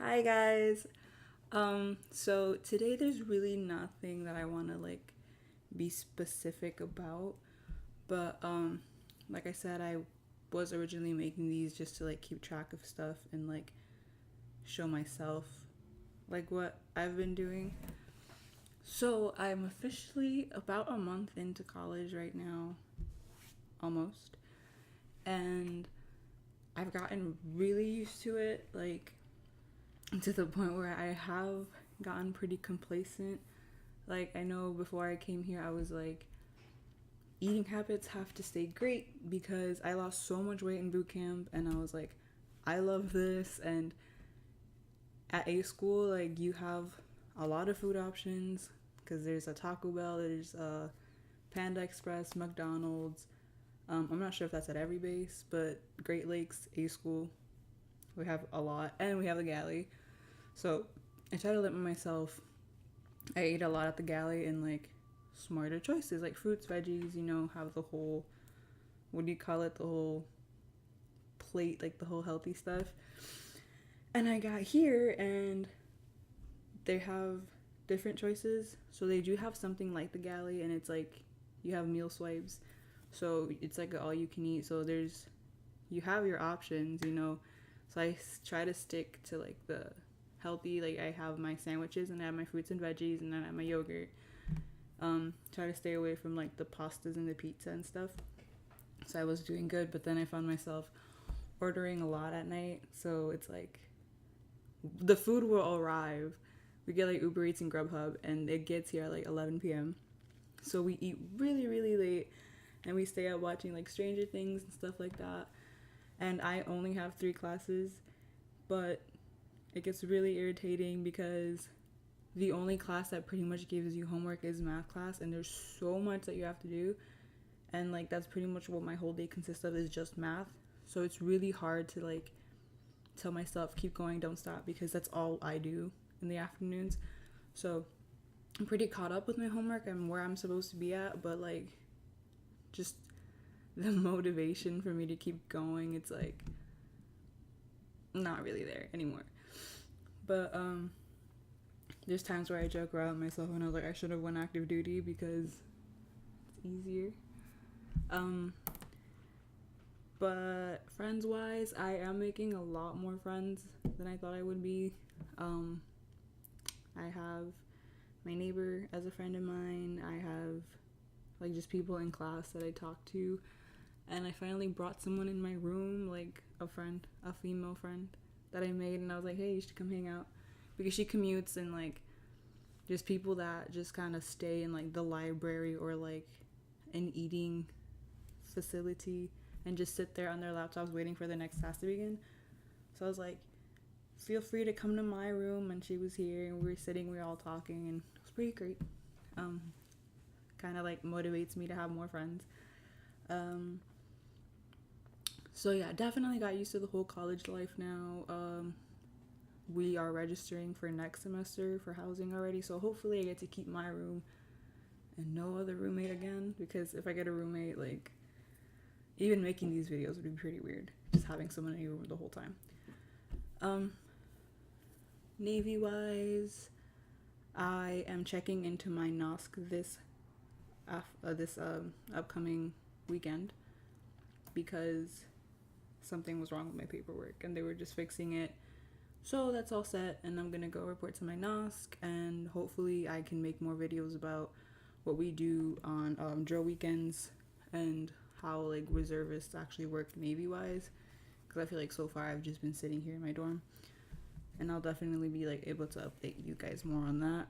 Hi guys. So today there's really nothing that I want to be specific about, but like I said, I was originally making these just to keep track of stuff and show myself what I've been doing. So I'm officially about a month into college right now, almost, and I've gotten really used to it, to the point where I have gotten pretty complacent. I know before I came here, I was eating habits have to stay great because I lost so much weight in boot camp, and I was like, I love this. And at A school, you have a lot of food options because there's a Taco Bell, there's a Panda Express, McDonald's. I'm not sure if that's at every base, but Great Lakes, A school, we have a lot, and we have the galley. So I try to limit myself. I ate a lot at the galley and smarter choices like fruits, veggies, have the whole, what do you call it, the whole plate, the whole healthy stuff. And I got here and they have different choices. So they do have something like the galley, and it's you have meal swipes. So it's all you can eat. So you have your options. So I try to stick to the healthy. I have my sandwiches and I have my fruits and veggies and then I have my yogurt. Try to stay away from the pastas and the pizza and stuff. So I was doing good, but then I found myself ordering a lot at night. So it's the food will arrive. We get Uber Eats and Grubhub, and it gets here at 11 p.m. So we eat really, really late, and we stay up watching Stranger Things and stuff like that. And I only have 3 classes, but it gets really irritating because the only class that pretty much gives you homework is math class, and there's so much that you have to do, and that's pretty much what my whole day consists of, is just math. So it's really hard to tell myself keep going, don't stop, because that's all I do in the afternoons. So I'm pretty caught up with my homework and where I'm supposed to be at, but just the motivation for me to keep going, it's not really there anymore. But there's times where I joke around with myself and I was I should have went active duty because it's easier. But friends wise, I am making a lot more friends than I thought I would be. I have my neighbor as a friend of mine. I have just people in class that I talk to, and I finally brought someone in my room, a friend, a female friend that I made, and I was hey, you should come hang out, because she commutes, and just people that just kind of stay in the library or an eating facility and just sit there on their laptops waiting for the next class to begin. So I was feel free to come to my room, and she was here and we were sitting, we were all talking, and it was pretty great. Kind of motivates me to have more friends. So yeah, definitely got used to the whole college life now. We are registering for next semester for housing already, so hopefully I get to keep my room and no other roommate again, because if I get a roommate, even making these videos would be pretty weird, just having someone in your room the whole time. Navy wise, I am checking into my NOSC this upcoming weekend because something was wrong with my paperwork and they were just fixing it. So that's all set, and I'm gonna go report to my NOSC, and hopefully I can make more videos about what we do on drill weekends and how reservists actually work Navy wise, because I feel so far I've just been sitting here in my dorm, and I'll definitely be able to update you guys more on that.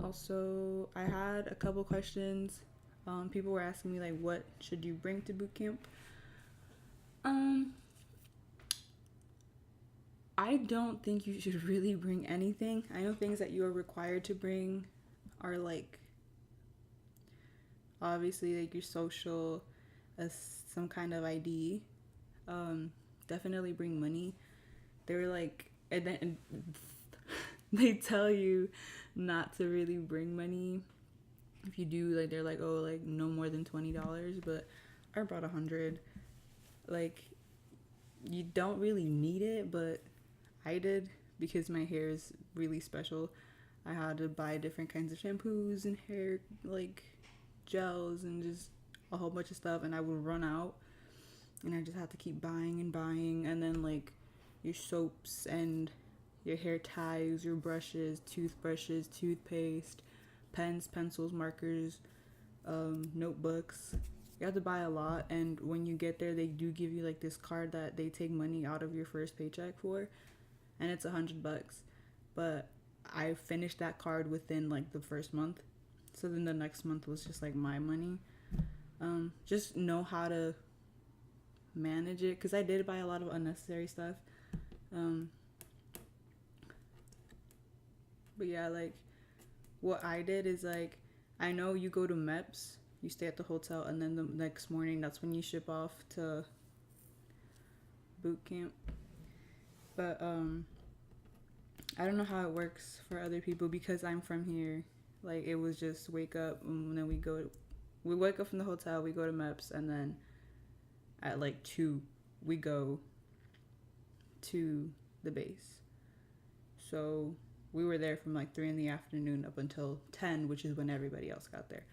Also, I had a couple questions. People were asking me what should you bring to boot camp. I don't think you should really bring anything. I know things that you are required to bring are obviously your social, some kind of ID. Definitely bring money. They were and then they tell you not to really bring money. If you do, they're oh, no more than $20, but I brought 100. you don't really need it, but I did because my hair is really special. I had to buy different kinds of shampoos and hair like gels and just a whole bunch of stuff, and I would run out, and I just had to keep buying and buying, and then like your soaps and your hair ties, your brushes, toothbrushes, toothpaste, pens, pencils, markers, notebooks. You have to buy a lot, and when you get there, they do give you like this card that they take money out of your first paycheck for, and it's $100. But I finished that card within like the first month, so then the next month was just like my money. Just know how to manage it, because I did buy a lot of unnecessary stuff. But yeah, like what I did is like, I know you go to MEPS, you stay at the hotel, and then the next morning that's when you ship off to boot camp. But I don't know how it works for other people because I'm from here. Like it was just wake up and then we wake up from the hotel, we go to MEPS, and then at like 2 we go to the base. So we were there from like 3 in the afternoon up until 10, which is when everybody else got there.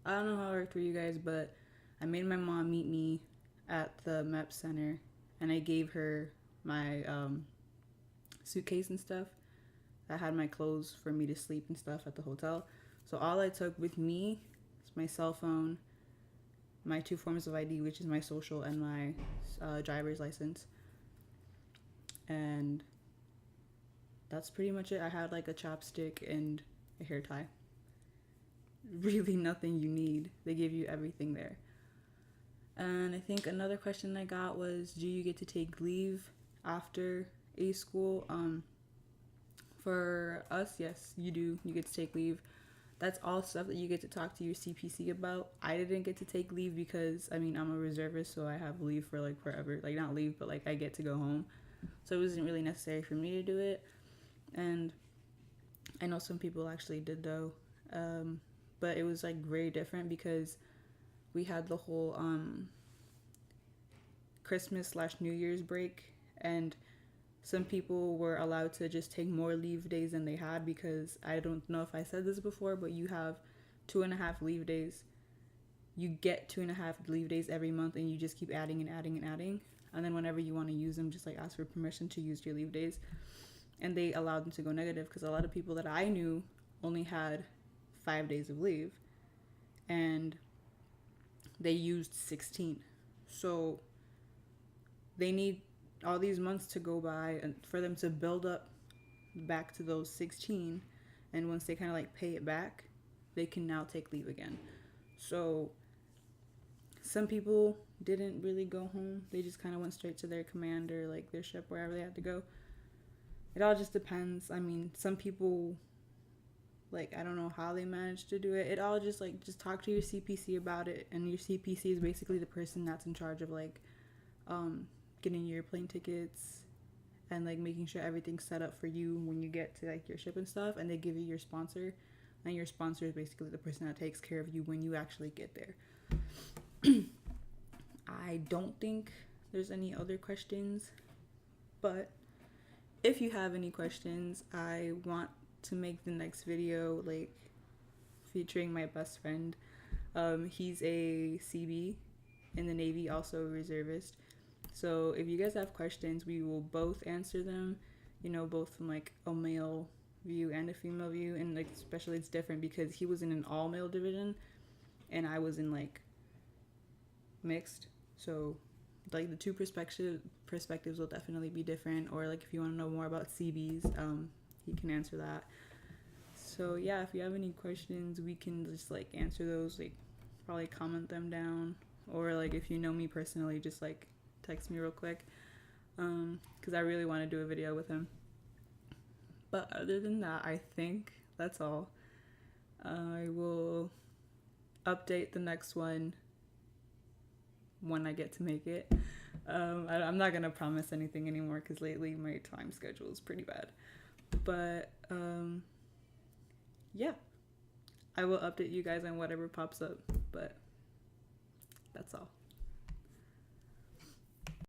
I don't know how it worked for you guys, but I made my mom meet me at the MEP Center, and I gave her my suitcase and stuff. I had my clothes for me to sleep and stuff at the hotel. So all I took with me is my cell phone, my 2 forms of ID, which is my social and my driver's license. And that's pretty much it. I had like a chapstick and a hair tie. Really nothing you need. They give you everything there. And I think another question I got was, do you get to take leave after A school? For us, yes, you do. You get to take leave. That's all stuff that you get to talk to your CPC about. I didn't get to take leave because, I mean, I'm a reservist, so I have leave for like forever. Like, not leave, but like I get to go home. So it wasn't really necessary for me to do it. And I know some people actually did though. But it was like very different because we had the whole Christmas/New Year's break, and some people were allowed to just take more leave days than they had, because I don't know if I said this before, but you have 2.5 leave days. You get 2.5 leave days every month, and you just keep adding and adding and adding. And then whenever you want to use them, just like ask for permission to use your leave days. And they allowed them to go negative because a lot of people that I knew only had 5 days of leave, and they used 16. So they need all these months to go by and for them to build up back to those 16, and once they kind of like pay it back, they can now take leave again. So some people didn't really go home. They just kind of went straight to their command or like their ship, wherever they had to go. It all just depends. I mean, some people, like, I don't know how they managed to do it. It all just like, just talk to your CPC about it, and your CPC is basically the person that's in charge of like getting your plane tickets and like making sure everything's set up for you when you get to like your ship and stuff. And they give you your sponsor, and your sponsor is basically the person that takes care of you when you actually get there. I don't think there's any other questions, but if you have any questions, I want to make the next video like featuring my best friend. He's a CB in the Navy, also a reservist. So if you guys have questions, we will both answer them, you know, both from like a male view and a female view. And like especially it's different because he was in an all male division and I was in like mixed. So like the two perspectives will definitely be different. Or like if you want to know more about CBs, he can answer that. So yeah, if you have any questions, we can just like answer those, like probably comment them down, or like if you know me personally, just like text me real quick, because I really want to do a video with him. But other than that, I think that's all. I will update the next one when I get to make it. I'm not gonna promise anything anymore because lately my time schedule is pretty bad. But yeah, I will update you guys on whatever pops up. But that's all.